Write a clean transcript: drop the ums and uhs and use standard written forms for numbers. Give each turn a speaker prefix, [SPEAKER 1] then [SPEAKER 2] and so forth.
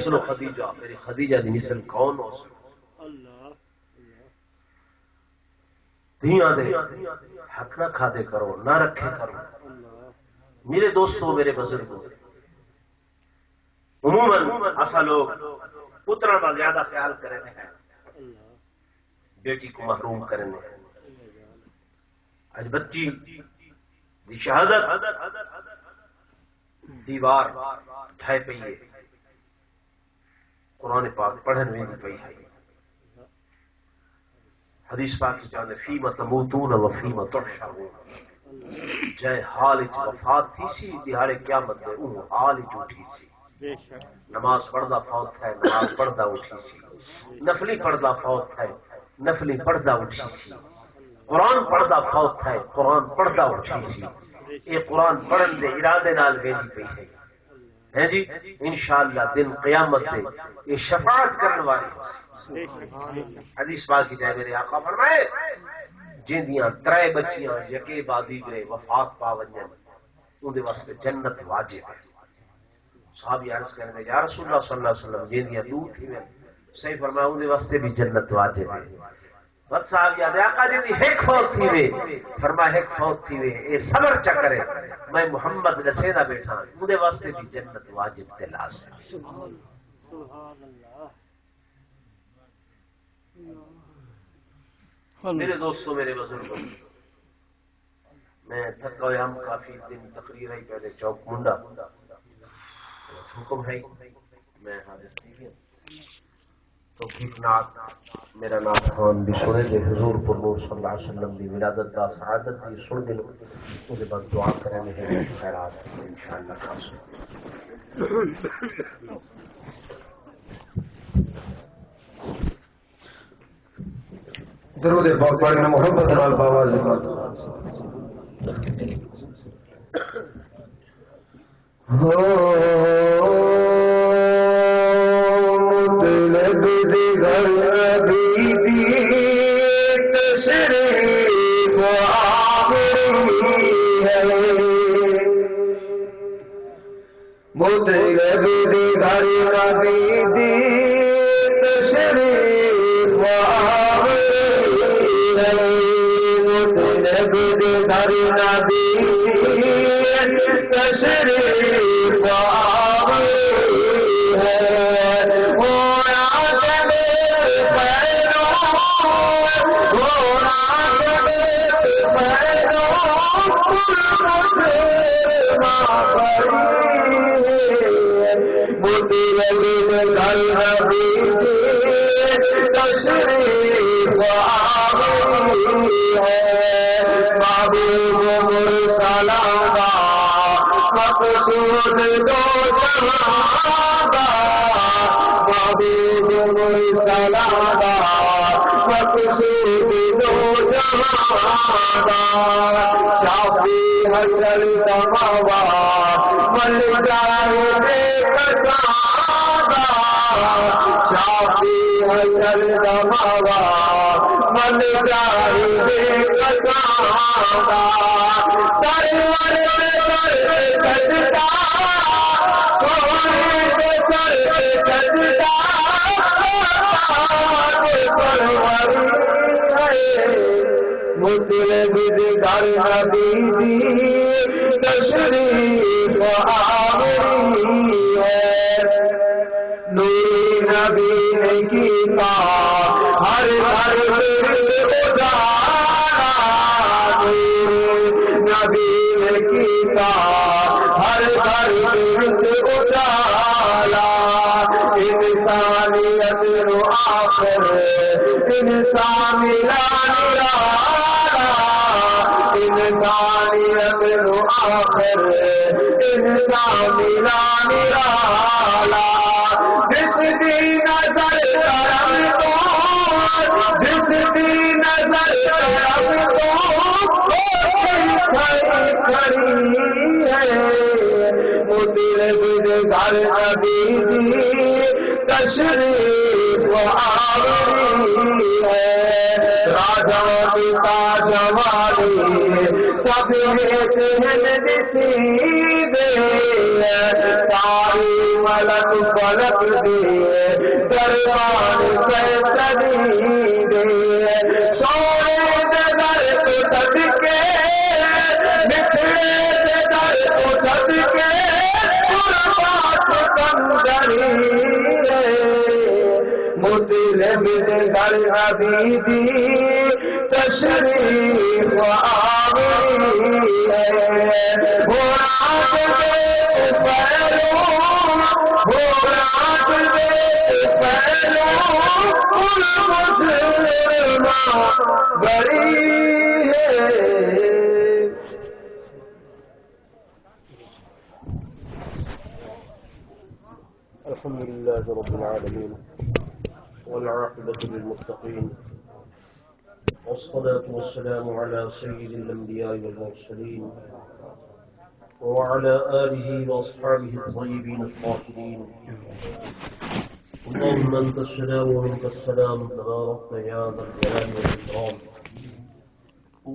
[SPEAKER 1] مثل خدیجہ، میری خدیجہ دی مثل کون ہو سکتا؟ دھیاں دے حق نہ کھادے کرو، نہ رکھے کرو. میرے دوستوں، میرے بزرگوں، عموماً ایسا لوگ پترا کا زیادہ خیال کریں ہیں، بیٹی کو محروم کرنے. آج بچی دی شہادت دیوار ڈھائی پئی ہے، قرآن پاک پڑھن میں بھی پئی ہے. حدیث پاک کی چاہتے فیم تموتون و فیم تحشرون، جائے حال اچ وفات تھی سی دیہاڑے قیامت دے اون حال اچ اٹھی سی. نماز پڑھدا فوت ہے، نماز پڑھدا اٹھی سی. نفلی پڑھدا فوت ہے، نفلی پڑھدا اٹھی سی. قرآن پڑھدا فوت ہے، قرآن پڑھدا اٹھی سی. یہ قرآن پڑھن دے ارادے نال ویلی پئی ہے جی. انشاءاللہ دن قیامت دے یہ شفاعت کرنے والی ہو سی. حدیث پاک کی جائے میرے آقا فرمائے جیندیاں ترے بچیاں یکے بعد دیگرے وفات پا ونجن اون دے واسطے جنت واجب ہے. صحابی عرض کرنے یا رسول اللہ صلی اللہ علیہ وسلم جیندیاں دور تھی میں صحیح فرمایا اون دے واسطے بھی جنت واجب ہے. بس صاحب یاد آقا جی دی ایک فوت تھی وے، فرمایا ایک فوت تھی وے اے صبر چ کرے میں محمد نسیدا بیٹھا اون دے واسطے بھی جنت واجب تے لازم. سبحان اللہ. میرے دوستوں، میرے بزرگوں، میں تھکا ہوا ہم کافی دن تقریر ہے پہلے چوک منڈا حکم ہے میں حاضر تھی تو نات میرا نام خان بھی سنے دے حضور پر نور صلی اللہ علیہ وسلم دی ولادت دا سعادت دی سن دے اس کے بعد دعا کرنے ہیں خیرات انشاءاللہ خاص.
[SPEAKER 2] درود پاک پڑھنا محبت نال باواز مطلب دی گھر نبی دی تشریف آوری ہے. مطلب دی گھر نبی دی تشریف آوری ہے. مطلب دی گھر نبی تشریف آوری ہے. ہونا جب پیروں ہونا جب پیروں مطلب گھر نبی تشریف آوری ہے. محبوب مرسلوں کا مقصود دو جہاں کا، محبوب مرسلوں کا مقصود دو جہاں کا. شافی حشر تموا مل جائے بے کساں، شافی حشر تموا مل جائے بے کساں. سرور پہ سر سجدہ سونے پہ سر سجدہ مطلب گھر نبی دی تشریف آوری ہے. نور نبی نے کیتا ہر گھر ورد اجالا، نور نبی نے کیتا ہر گھر ورد اجالا. انسانیت نو آخر انسان ملا نرالا، انسانیت نو آخر انسان ملا نرالا. جس دی نظر کرم تو جس دی نظر کرم تو کھڑی ہے. مطلب گھر نبی دی تشریف آوری ہے راجا پتا جمالی سب ایک دسی دے ساری ملک فلک دے دربار فیصلی دے سونے دے در تو صدقے مٹھڑے دے در تو صدقے قربات کندری مطلب دے گھر نبی دی تشریف آوری ہے برات دے پھیلو برات دے پھیلو مسلمان بڑی ہے
[SPEAKER 1] الحمد لله رب العالمين والعاقبة للمتقين والصلاة والسلام على سيد الأنبياء والمرسلين وعلى آله وأصحابه الطيبين الطاهرين اللهم أنت السلام ومنك السلام تبارك يا ذا الجلال والإكرام